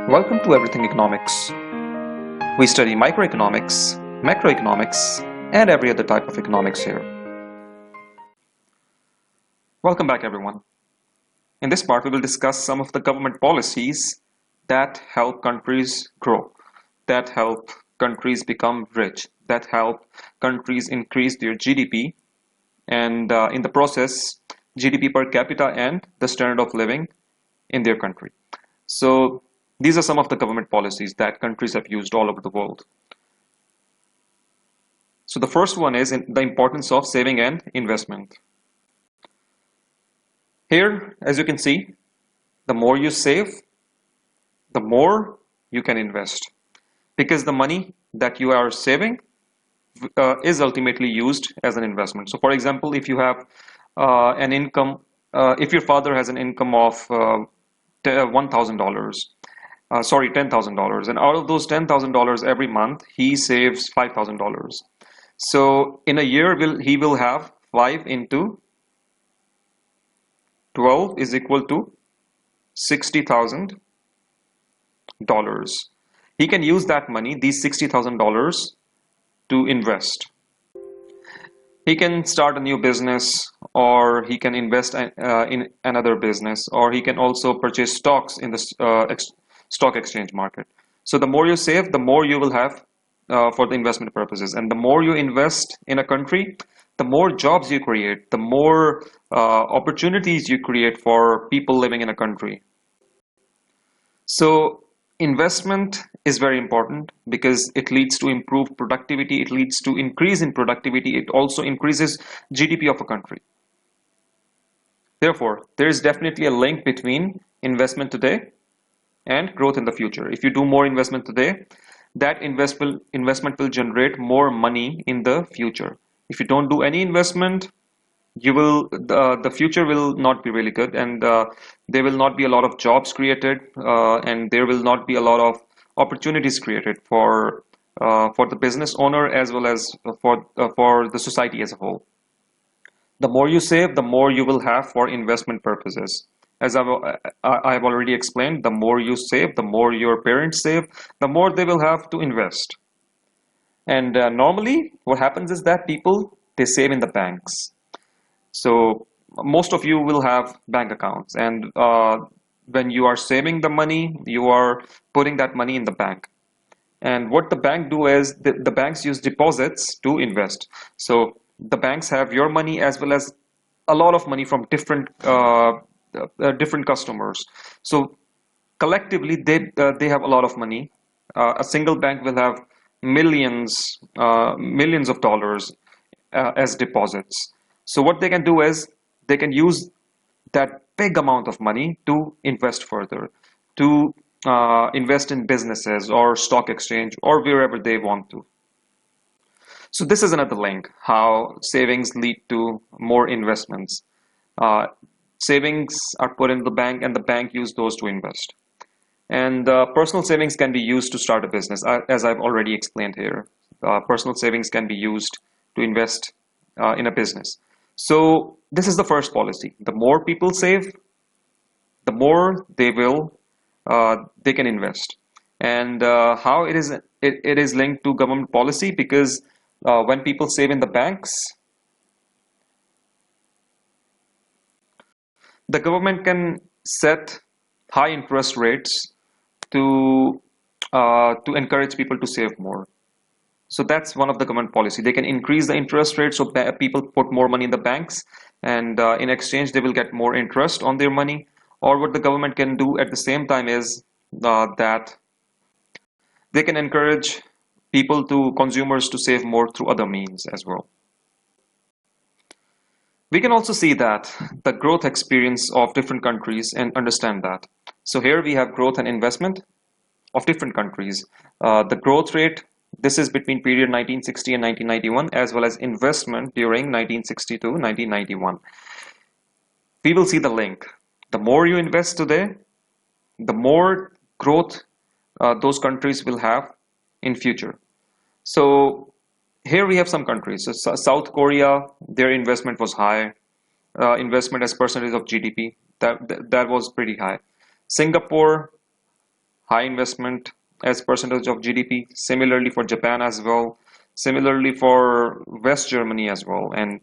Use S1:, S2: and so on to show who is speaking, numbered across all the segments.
S1: Welcome to Everything Economics. We study microeconomics, macroeconomics, and every other type of economics here. Welcome back, everyone. In this part, we will discuss some of the government policies that help countries grow, that help countries become rich, that help countries increase their GDP, and in the process, GDP per capita and the standard of living in their country. So these are some of the government policies that countries have used all over the world. So the first one is the importance of saving and investment. Here, as you can see, the more you save, the more you can invest, because the money that you are saving is ultimately used as an investment. So for example, if you have an income, if your father has an income of $1,000, $10,000, and out of those $10,000 every month, he saves $5,000. So in a year, he will have 5 into 12 is equal to $60,000. He can use that money, these $60,000, to invest. He can start a new business, or he can invest in another business, or he can also purchase stocks in the stock exchange market. So the more you save, the more you will have for the investment purposes. And the more you invest in a country, the more jobs you create, the more opportunities you create for people living in a country. So investment is very important because it leads to improved productivity, it leads to increase in productivity, it also increases GDP of a country. Therefore, there is definitely a link between investment today and growth in the future. If you do more investment today, that investment will generate more money in the future. If you don't do any investment, the future will not be really good, and there will not be a lot of jobs created, and there will not be a lot of opportunities created for the business owner as well as for the society as a whole. The more you save, the more you will have for investment purposes. As I've already explained, the more you save, the more your parents save, the more they will have to invest. And normally, what happens is that they save in the banks. So most of you will have bank accounts, and when you are saving the money, you are putting that money in the bank. And what the bank do is the banks use deposits to invest. So the banks have your money as well as a lot of money from different customers. So collectively, they have a lot of money. A single bank will have millions of dollars as deposits. So what they can do is they can use that big amount of money to invest further, to invest in businesses or stock exchange or wherever they want to. So this is another link, how savings lead to more investments. Savings are put in the bank, and the bank use those to invest. And personal savings can be used to start a business, as I've already explained here. Personal savings can be used to invest in a business. So this is the first policy. The more people save, the more they can invest. And how it is linked to government policy, because when people save in the banks, the government can set high interest rates to encourage people to save more. So that's one of the government policy. They can increase the interest rate so people put more money in the banks, and in exchange they will get more interest on their money. Or what the government can do at the same time is that they can encourage consumers to save more through other means as well. We can also see that the growth experience of different countries and understand that. So here we have growth and investment of different countries. The growth rate, this is between period 1960 and 1991, as well as investment during 1960 to 1991. We will see the link. The more you invest today, the more growth those countries will have in future. So here we have some countries. So South Korea, their investment was high. Investment as percentage of GDP, that was pretty high. Singapore, high investment as percentage of GDP. Similarly for Japan as well. Similarly for West Germany as well, and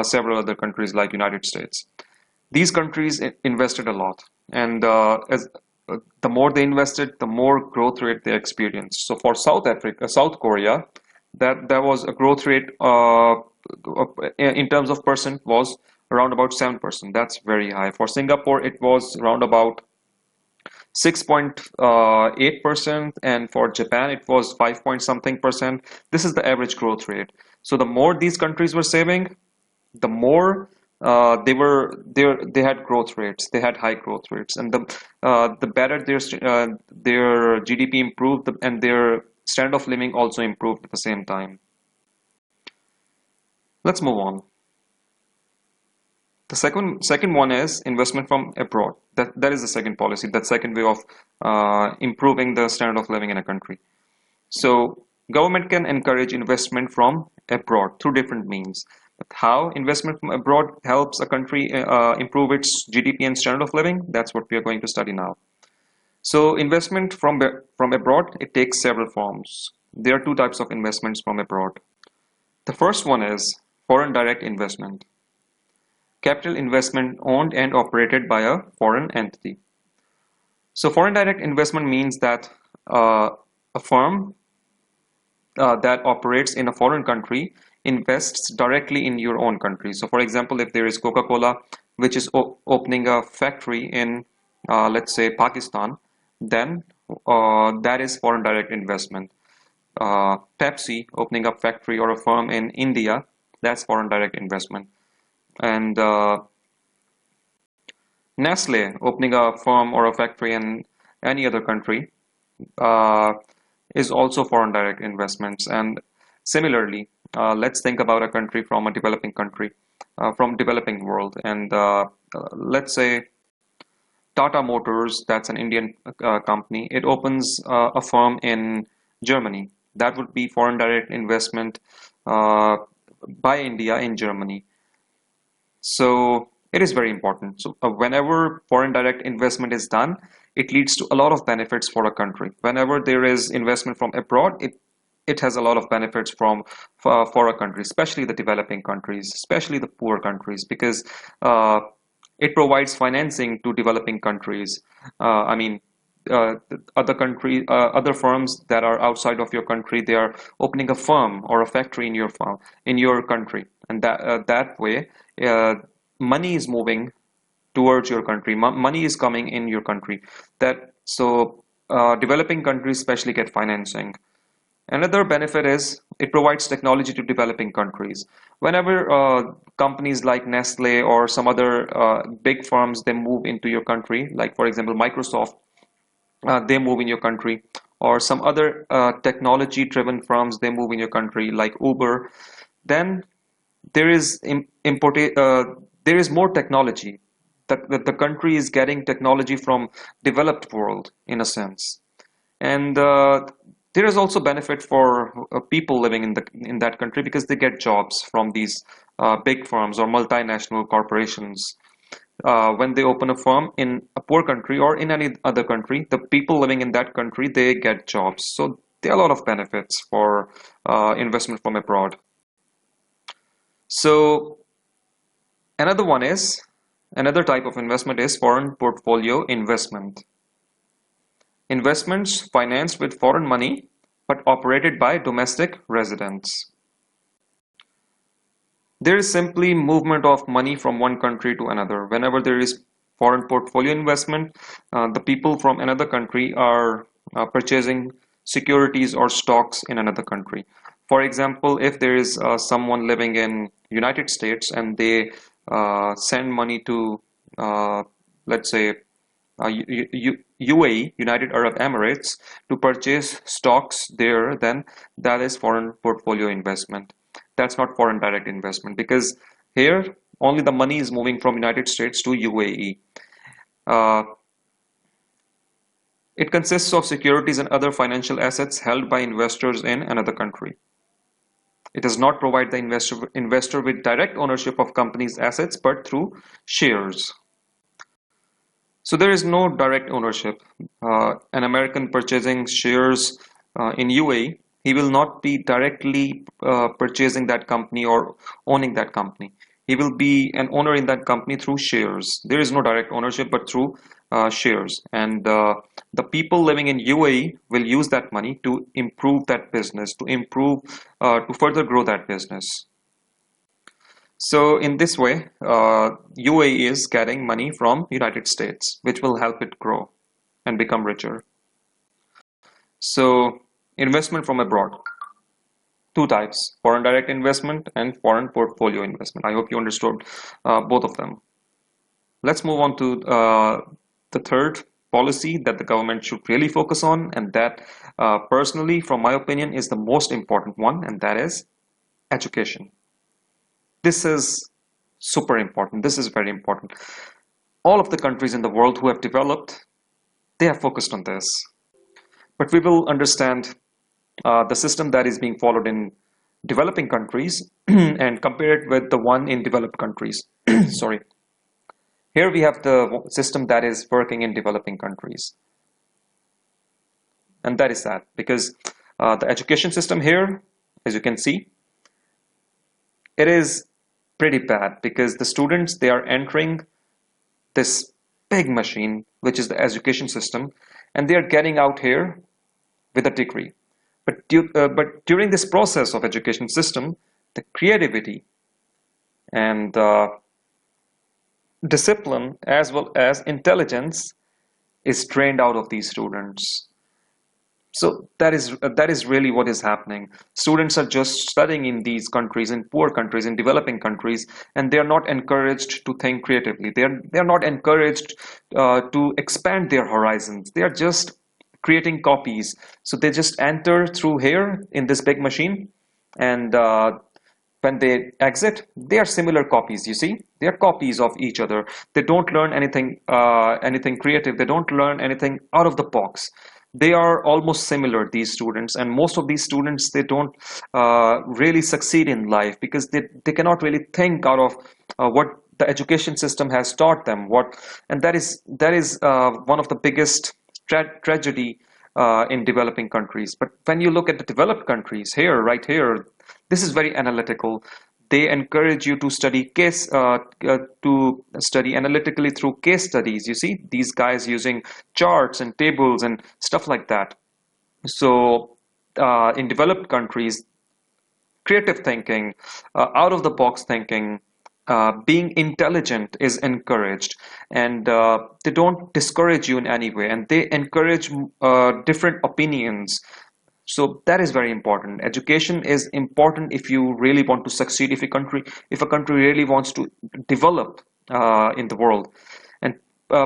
S1: several other countries like United States. These countries invested a lot, and as the more they invested, the more growth rate they experienced. So for South Korea, that was a growth rate in terms of percent was around about 7%. That's very high. For Singapore, it was around about 6.8%, and for Japan, it was 5 point something percent. This is the average growth rate. So the more these countries were saving, the more they had growth rates, they had high growth rates, and the better their GDP improved, and their standard of living also improved at the same time. Let's move on. The second one is investment from abroad. That is the second policy, that second way of improving the standard of living in a country. So government can encourage investment from abroad through different means. But how investment from abroad helps a country improve its GDP and standard of living? That's what we are going to study now. So investment from abroad, it takes several forms. There are two types of investments from abroad. The first one is foreign direct investment. Capital investment owned and operated by a foreign entity. So foreign direct investment means that a firm that operates in a foreign country invests directly in your own country. So for example, if there is Coca-Cola, which is opening a factory in, let's say, Pakistan, then that is foreign direct investment. Pepsi opening up factory or a firm in India, that's foreign direct investment. And Nestle opening a firm or a factory in any other country is also foreign direct investments. And similarly, let's think about a country from a developing country, from developing world, and let's say Tata Motors, that's an Indian company. It opens a firm in Germany. That would be foreign direct investment by India in Germany. So it is very important. So whenever foreign direct investment is done, it leads to a lot of benefits for a country. Whenever there is investment from abroad, it has a lot of benefits for a country, especially the developing countries, especially the poor countries, because it provides financing to developing countries. I mean, other firms that are outside of your country, they are opening a firm or a factory in your country, and that way, money is moving towards your country. Money is coming in your country. Developing countries especially get financing. Another benefit is it provides technology to developing countries. Whenever companies like Nestle or some other big firms, they move into your country, like for example Microsoft, they move in your country, or some other technology-driven firms, they move in your country, like Uber, then there is there is more technology. The country is getting technology from developed world in a sense, and there is also benefit for people living in that country, because they get jobs from these big firms or multinational corporations. When they open a firm in a poor country or in any other country, the people living in that country, they get jobs. So there are a lot of benefits for investment from abroad. So another type of investment is foreign portfolio investment. Investments financed with foreign money but operated by domestic residents. There is simply movement of money from one country to another. Whenever there is foreign portfolio investment, the people from another country are purchasing securities or stocks in another country. For example, if there is someone living in United States and they send money to, let's say, UAE, United Arab Emirates, to purchase stocks there, then that is foreign portfolio investment. That's not foreign direct investment, because here only the money is moving from United States to UAE. It consists of securities and other financial assets held by investors in another country. It does not provide the investor with direct ownership of company's assets, but through shares. So there is no direct ownership. An American purchasing shares in UAE, he will not be directly purchasing that company or owning that company. He will be an owner in that company through shares. There is no direct ownership, but through shares. And the people living in UAE will use that money to improve that business, to further grow that business. So in this way, UAE is getting money from United States, which will help it grow and become richer. So investment from abroad, two types, foreign direct investment and foreign portfolio investment. I hope you understood both of them. Let's move on to the third policy that the government should really focus on, and that personally, from my opinion, is the most important one, and that is education. This is super important. This is very important. All of the countries in the world who have developed, they have focused on this. But we will understand the system that is being followed in developing countries and compare it with the one in developed countries. Sorry. Here we have the system that is working in developing countries. And that is sad because the education system here, as you can see, it is pretty bad because the students, they are entering this big machine, which is the education system, and they are getting out here with a degree. But during this process of education system, the creativity and discipline as well as intelligence is drained out of these students. So that is really what is happening. Students are just studying in these countries, in poor countries, in developing countries, and they are not encouraged to think creatively. They are not encouraged to expand their horizons. They are just creating copies. So they just enter through here in this big machine, and when they exit, they are similar copies. You see, they are copies of each other. They don't learn anything creative. They don't learn anything out of the box. They are almost similar, these students, and most of these students, they don't really succeed in life because they cannot really think out of what the education system has taught them. And that is one of the biggest tragedy in developing countries. But when you look at the developed countries here, right here, this is very analytical. They encourage you to study analytically through case studies. You see these guys using charts and tables and stuff like that. So in developed countries, creative thinking, out of the box thinking, being intelligent is encouraged, and they don't discourage you in any way, and they encourage different opinions. So that is very important. Education is important if you really want to succeed, if a country really wants to develop in the world. And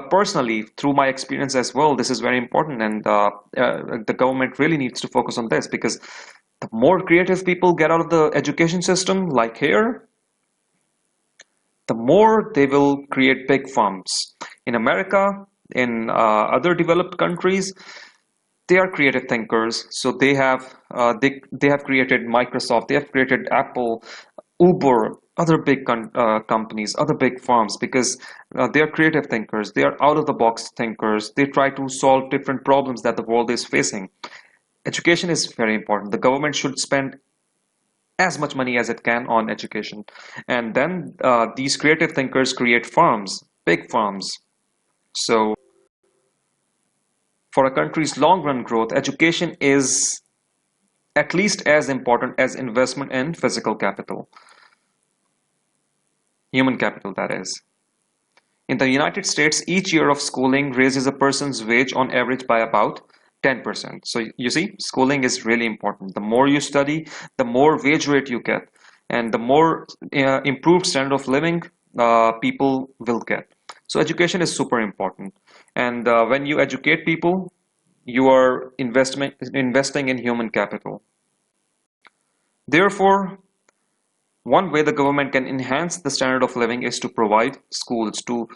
S1: personally, through my experience as well, this is very important, and the government really needs to focus on this because the more creative people get out of the education system, like here, the more they will create big firms. In America, in other developed countries, they are creative thinkers. So they have created Microsoft, they have created Apple, Uber, other big companies, other big firms, because they are creative thinkers. They are out of the box thinkers. They try to solve different problems that the world is facing. Education is very important. The government should spend as much money as it can on education, and then these creative thinkers create firms, big firms. So for a country's long run growth, education is at least as important as investment in physical capital, human capital, that is. In the United States, each year of schooling raises a person's wage on average by about 10%. So you see, schooling is really important. The more you study, the more wage rate you get, and the more improved standard of living people will get. So education is super important. And when you educate people, you are investing in human capital. Therefore, one way the government can enhance the standard of living is to provide schools, to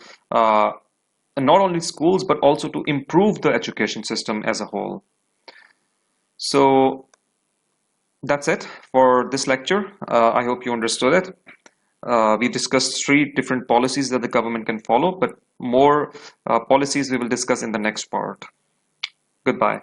S1: not only schools, but also to improve the education system as a whole. So that's it for this lecture. I hope you understood it. We discussed 3 different policies that the government can follow, but more policies we will discuss in the next part. Goodbye.